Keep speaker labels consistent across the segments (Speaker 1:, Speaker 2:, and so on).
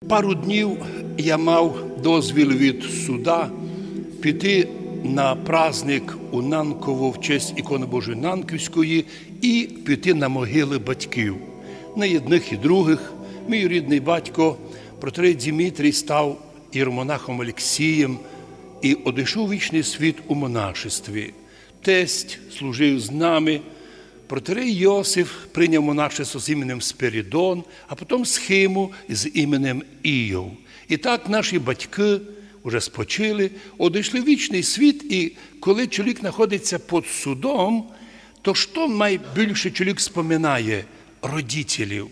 Speaker 1: Пару днів я мав дозвіл від суда піти на праздник у Нанково в честь ікони Божої Нанківської і піти на могили батьків. На одних і других мій рідний батько, протерей Дмитрій, став іеромонахом Олексієм і одійшов вічний світ у монашестві. Тесть служив з нами. Протерей Йосиф прийняв монашество з іменем Спиридон, а потім схиму з іменем Іов. І так наші батьки вже спочили, одійшли в вічний світ, і коли чоловік знаходиться під судом, то що найбільше чоловік споминає? Родителів.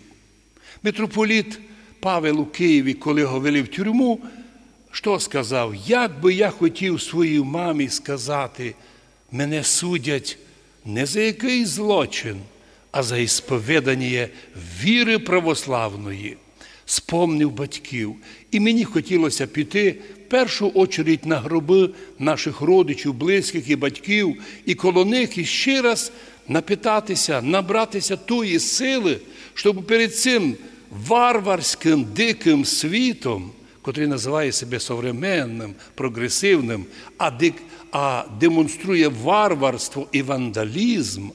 Speaker 1: Митрополит Павел у Києві, коли його вели в тюрму, що сказав? Як би я хотів своїй мамі сказати, мене судять не за який злочин, а за ісповідання віри православної. Спомнив батьків. І мені хотілося піти в першу очередь на гроби наших родичів, близьких і батьків, і коло них іще раз напитатися, набратися тої сили, щоб перед цим варварським, диким світом, котрий називає себе современним, прогресивним, а демонструє варварство і вандалізм,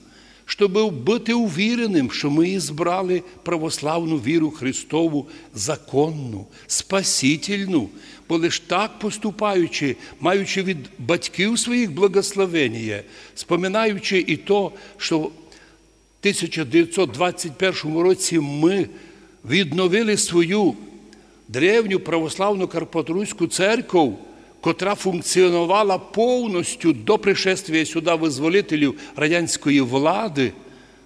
Speaker 1: щоб бути увіреним, що ми збрали православну віру Христову законну, спасительну, бо лише так поступаючи, маючи від батьків своїх благословення, споминаючи і то, що в 1921 році ми відновили свою древню православну Карпаторуську церкву, котра функціонувала повністю до пришествия сюди визволителів радянської влади,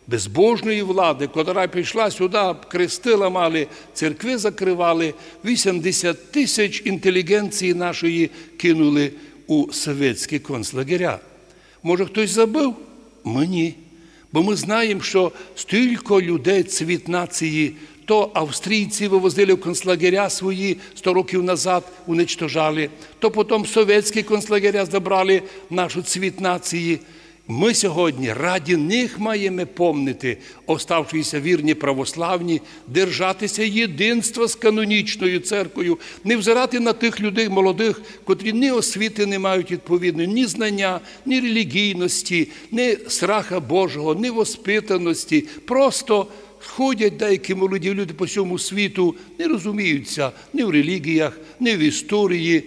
Speaker 1: безбожної влади, котра прийшла сюди, крести ламали, церкви закривали, 80 тисяч інтелігенції нашої кинули у совєтські концлагеря. Може, хтось забув? Ми ні. Бо ми знаємо, що стільки людей, цвіт нації, то австрійці вивозили в концлагеря свої 100 років назад, уничтожали, то потім совєтські концлагеря забрали нашу цвіт нації. Ми сьогодні раді них маємо помнити, оставшися вірні православні, держатися єдинства з канонічною церквою, не взирати на тих людей молодих, котрі ні освіти не мають відповідної, ні знання, ні релігійності, ні страха Божого, ні воспитаності, просто ходять деякі молоді люди по всьому світу, не розуміються ні в релігіях, ні в історії.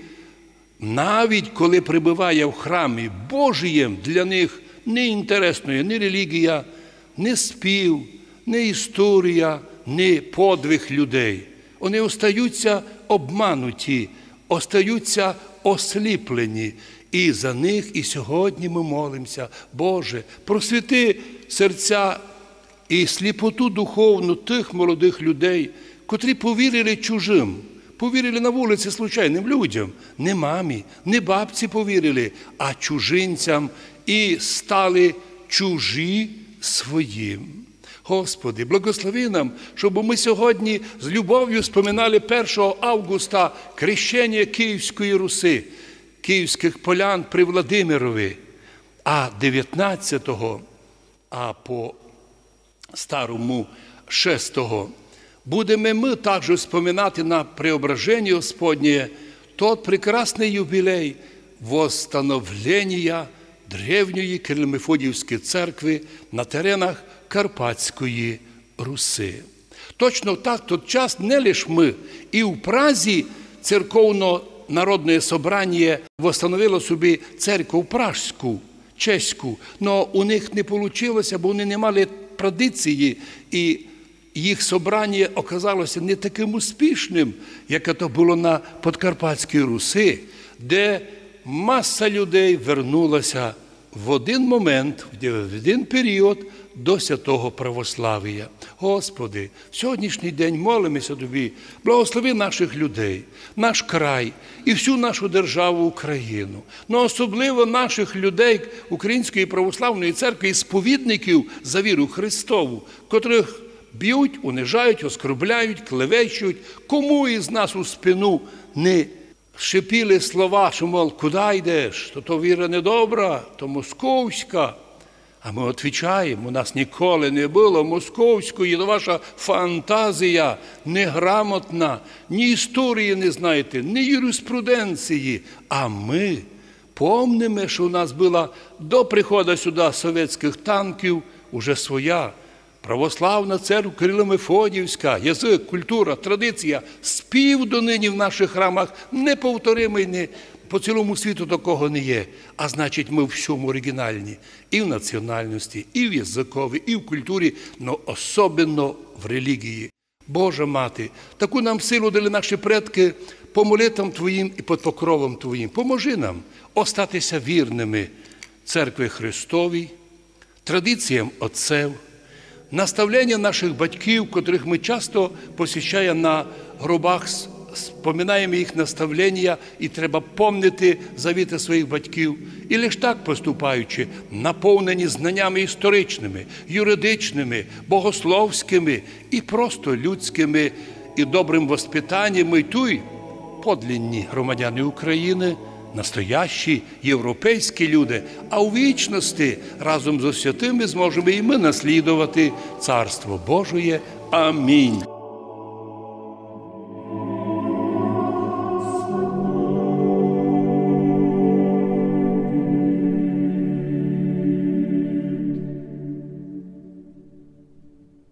Speaker 1: Навіть коли прибуває в храмі Божієм, для них не інтересною ні релігія, ні спів, ні історія, ні подвиг людей. Вони остаються обмануті, остаються осліплені. І за них і сьогодні ми молимося. Боже, просвіти серця і сліпоту духовну тих молодих людей, котрі повірили чужим, повірили на вулиці случайним людям, не мамі, не бабці повірили, а чужинцям, і стали чужі своїм. Господи, благослови нам, щоб ми сьогодні з любов'ю споминали 1 августа крещення Київської Руси, київських полян при Владимирові, а 19-го, а по старому 6-го, будемо ми також споминати на Преображення Господнє тот прекрасний юбілей восстановлення древньої Кирило-Мефодіївської церкви на теренах Карпатської Руси. Точно так, тот час не лише ми, і в Празі церковно-народне собрання восстановило собі церкву пражську, чеську, але у них не вийшло, бо вони не мали традиції, і їх собрання оказалося не таким успішним, як це було на Подкарпатській Русі, де маса людей вернулася в один момент, в один період до святого православ'я. Господи, в сьогоднішній день молимося Тобі, благослови наших людей, наш край і всю нашу державу Україну. Но особливо наших людей Української православної церкви і сповідників за віру Христову, котрих б'ють, унижають, оскорбляють, клевещуть. Кому із нас у спину не шипіли слова, що, мол, куди йдеш, то віра недобра, то московська. А ми відповідаємо, у нас ніколи не було московської, ваша фантазія неграмотна, ні історії не знаєте, ні юриспруденції. А ми помнимо, що у нас була до приходу сюди совєтських танків уже своя православна церква Кирило-Мефодіївська, язик, культура, традиція, спів донині в наших храмах неповторимий, по цілому світу такого не є. А значить, ми в всьому оригінальні. І в національності, і в язикові, і в культурі, але особливо в релігії. Божа Мати, таку нам силу дали наші предки по молитвам Твоїм і під покровом Твоїм. Поможи нам остатися вірними Церкві Христовій, традиціям отців, наставлення наших батьків, котрих ми часто посвящаємо на гробах, споминаємо їх наставлення, і треба пам'ятати завіти своїх батьків. І лише так поступаючи, наповнені знаннями історичними, юридичними, богословськими і просто людськими, і добрим воспитанням, і туй подлинні громадяни України, настоящі європейські люди, а у вічності разом з святими зможемо і ми наслідувати Царство Божє. Амінь.